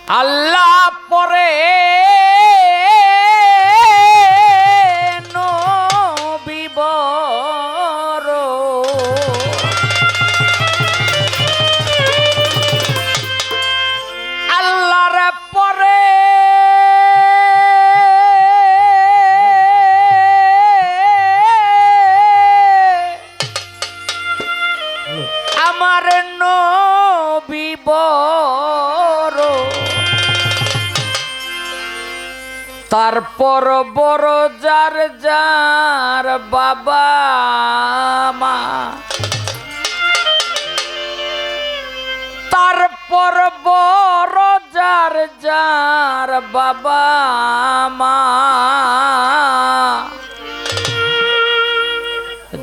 আল্লাহ পরে নবী বড়, আল্লাহর পরে আমার নবী বড়, তারপর বড় যার যার বাবা মা, তারপর বড় যার যার বাবা মা,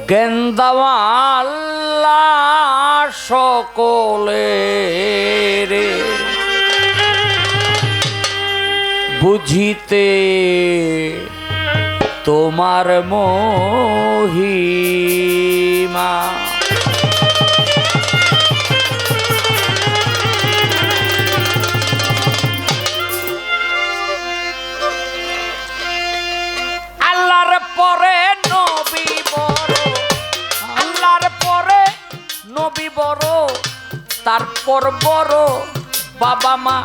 গেন্দাওয়াল্লা সকলের বুঝিতে তোমার মহিমা। আল্লাহর পরে নবী বড়, আল্লাহর পরে নবী বড়, তারপর বড় বাবা মা,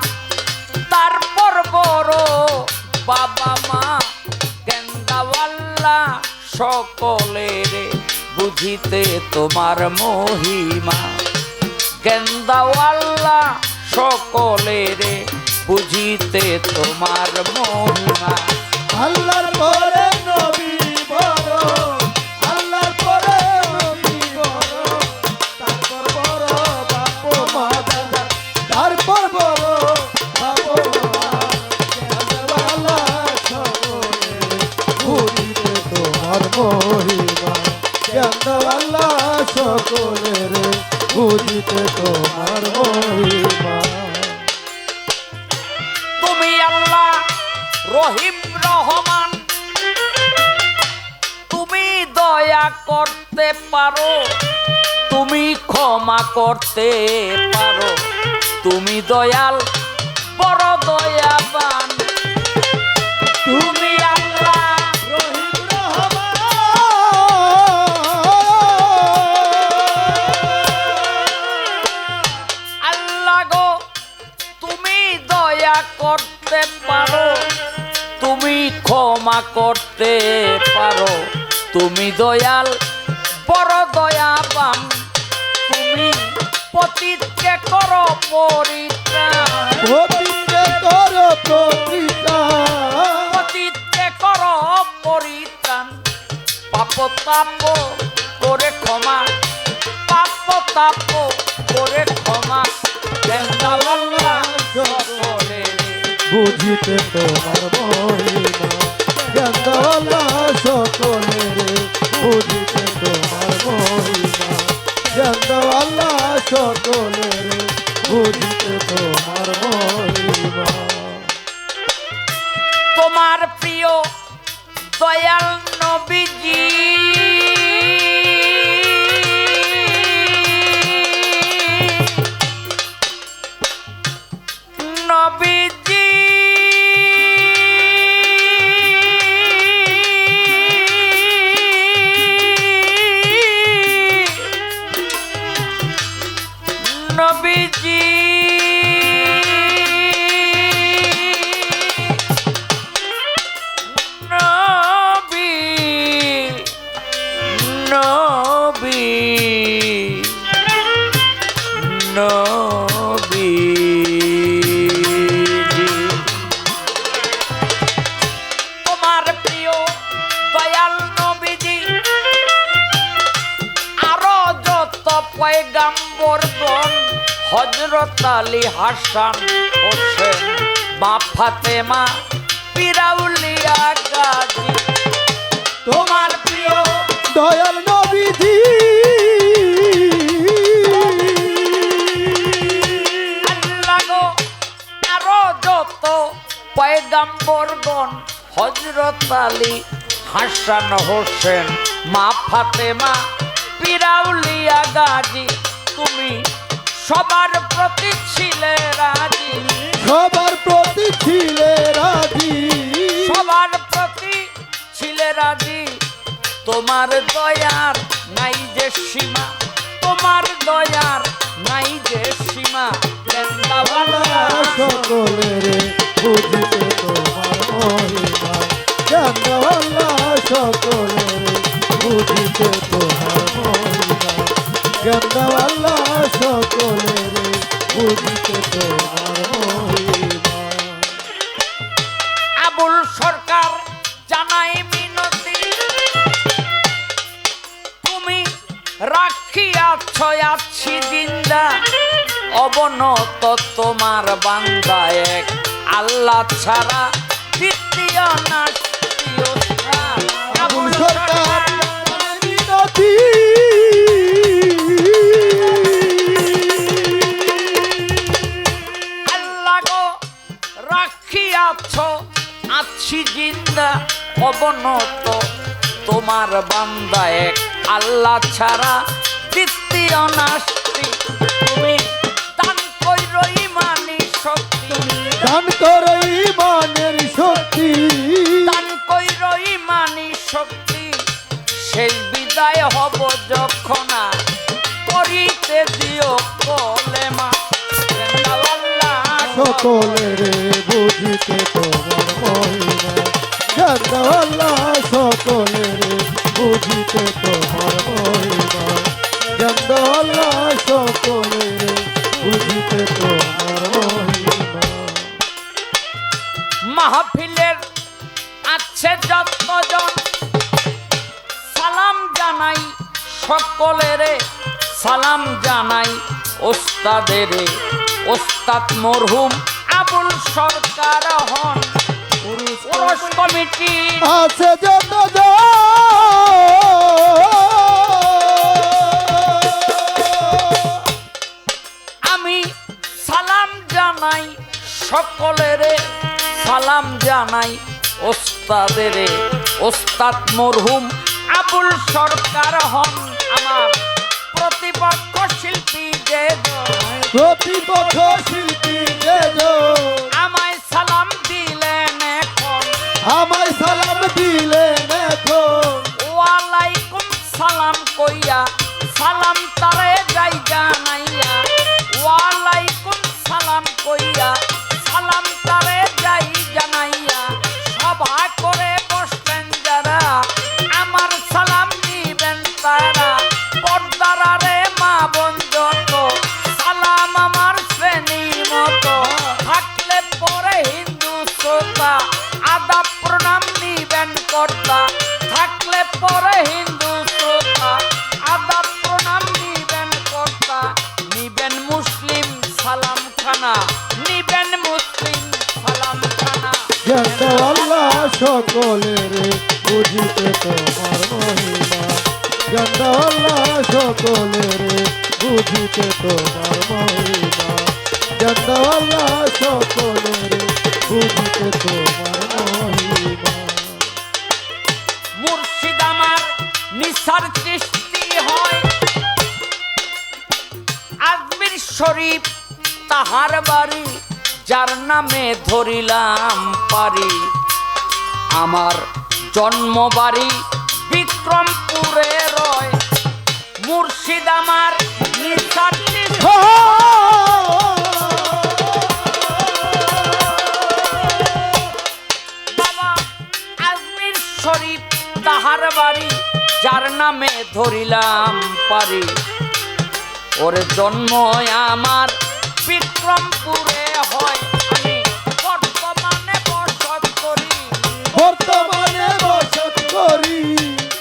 তারপর বড় বাবা মা, গেন্দাওয়াল্লা সকলের বুঝিতে তোমার মহিমা, গেন্দাওয়াল্লা সকলের বুঝিতে তোমার মহিমা। আল্লাহর পরে নবী বড়, আল্লাহর পরে নবী বড়, তারপর বড় বাপ মা, তারপর বড় বাপ মা, গেন্দাওয়াল্লা সকলের বুঝিতে তোমার মহিমা, গেন্দাওয়াল্লা সকলের বুঝিতে তোমার মহিমা। তুমি আল্লাহ রহিম রহমান, তুমি দয়া করতে পারো, তুমি ক্ষমা করতে পারো, তুমি দয়াল বড় দয়াবান, তুমি আল্লাহ রহিম রহমান, আল্লাহ গো তুমি দয়া করতে পারো, তুমি ক্ষমা করতে পারো, তুমি দয়াল বড় দয়াবান, তুমি পতিতকে করো পরিত্রাণ, পতিতে করো প্রতিদান, পতিতকে করো পরিত্রাণ, পাপ তাপ করে ক্ষমা, পাপ তাপ করে ক্ষমা, গেন্দাওয়াল্লা সকলের বুঝিতে তোমার মহিমা, গেন্দাওয়াল্লা সকলের বুঝিতে তোমার মহিমা, গেন্দাওয়াল্লা সকলের বুঝিতে তোমার মহিমা। তোমার প্রিয় দয়াল নবীজি নবীজি নবীজি নবী নবী নবী তোমার প্রিয় দয়াল নবীজি আরো যত পয়গাম্বরগণ, হযরত আলী, হাসান, হোসেন, মা ফাতেমা, পিরাউলিয়া গাজী, তোমার প্রিয় দয়াল নবীজি আল্লাহ গো আরো যত পয়গাম্বরগণ, হযরত আলী, হাসান, হোসেন, মা ফাতেমা, পিরাউলিয়া গাজী, তুমি সবার প্রতি ছিলে রাজি, সবার প্রতি ছিলে রাজি, সবার প্রতি ছিলে রাজি। তোমার দয়ার নাই যে সীমা, তোমার দয়ার নাই যে সীমা। বৃন্দাবনলা সকলের বুঝিতে তোমার মহিমা, জ্ঞানওয়ালা সকলের বুঝিতে তোমার মহিমা, জ্ঞানওয়ালা সকলের বুঝিতে তোমার মহিমা। আবুল সরকার জানাই মিনতি, তুমি রাখিয়াছ আছি জিন্দা, অবনত তোমার বান্দা এক, আল্লাহ ছাড়া দ্বিতীয় নাস্তিয় স্থান। আবুল সরকার মিনতি, আল্লাহ গো রাখিয়াছ আছি জিন্দা, অবনত তোমার বান্দা এক, আল্লাহ ছাড়া দ্বিতীয় নাস্তি। তুমি দান কইর ইমানি শক্তি, দান করো ইমানের শক্তি, দান কইর ইমানি শক্তি। শেষ বিদায় হব যখন করিতে দিও কলেমা। বৃন্দাবনলা সকলের বুঝিতে তোমার মহিমা, জ্ঞানওয়ালা সকলের বুঝিতে তোমার মহিমা, জ্ঞানওয়ালা সকলের বুঝিতে তোমার মহিমা। মাহফিলের আছে যতজন সালাম জানাই সকলেরে, সালাম জানাই ওস্তাদেরে। ওস্তাদ মরহুম আবুল সরকার হন ওরস কমিটি। আছে যত আমি সালাম জানাই সকলেরে, সালাম জানাই ওস্তাদেরে। ওস্তাদ মরহুম আবুল সরকার হন আমার প্রতিপক্ষ শিল্পী যে, প্রতিপক্ষ শিল্পী আমায় সালাম দিলেন এখন, আমায় সালাম দিলেন এখন, ওয়ালাইকুম সালাম কইয়া সালাম তারে যাই জানাইয়া। ওয়ালাইকুম সালাম কইয়া সালাম তারে যাই জানাইয়া। সভা করে বসলেন যারা, আমার সালাম নিবেন তারা। পর্দারে মা বোন যত, সালাম আমার শ্রেণী মতো। থাকলে পরে হিন্দু শ্রোতা, আদাব প্রণাম নিবেন কর্তা। থাকলে পরে হিন্দু শ্রোতা, আদাব প্রণাম নিবেন কর্তা। নিবেন মুসলিম সালাম খানা, নিবেন মুসলিম সালাম খানা। জ্ঞানওয়ালা সকলের বুঝিতে তোমার মহিমা, জ্ঞানওয়ালা সকলের বুঝিতে তোমার মহিমা, জ্ঞানওয়ালা সকলের বুঝিতে তোমার মহিমা। মুর্শিদ আমার নিসার সৃষ্টি হয়, আজমির শরীফ তাহার বাড়ি, যার নামে ধরিলাম পারি। আমার জন্মবাড়ি বিক্রমপুরে রয়, মুর্শিদ আমার নিসার সৃষ্টি। বাবা আজমির শরীফ তাহার বাড়ি, যার নামে ধরিলাম পারি। ওর জন্ম আমার বিক্রমপুরে হয়, আমি বর্তমানে বসত করি। বর্তমানে বসত করি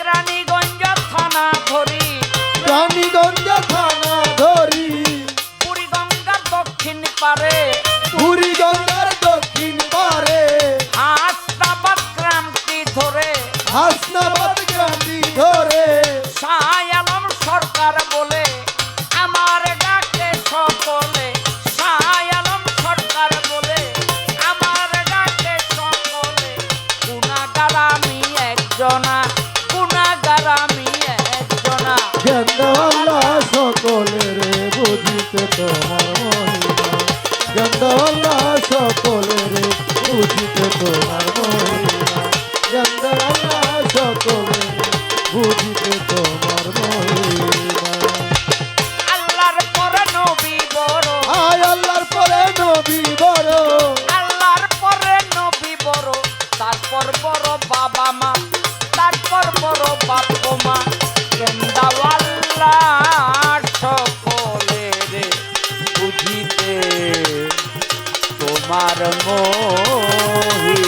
রানীগঞ্জ থানা ধরি, রানীগঞ্জ থানা ধরি, বুড়িগঙ্গার দক্ষিণ পারে, বুড়িগঙ্গার দক্ষিণ পারে, হাসনাবাদ গ্রামটি ধরে, হাসনাবাদ গ্রামটি ধরে। শাহ আলম সরকার বলে আমার ডাকে সকলে। শাহ আলম সরকার বলে আমার ডাকে সকলে। গুনাগার আমি একজনা, গুনাগার আমি একজনা। জ্ঞানওয়ালা সকলের বুঝিতে তোমার মহিমা গন্ধওয়ালা সকলের বুঝিতে তোমার মহিমা গন্ধওয়ালা সকলের বুঝিতে তোমার মহিমা আল্লাহর পরে নবী বড় আয় আল্লাহর পরে নবী বড় আল্লাহর পরে নবী বড় তারপর বড় বাবা মা তারপর বড় বাপ মা গেন্দাওয়াল্লা সকলের বুঝিতে তোমার মোহি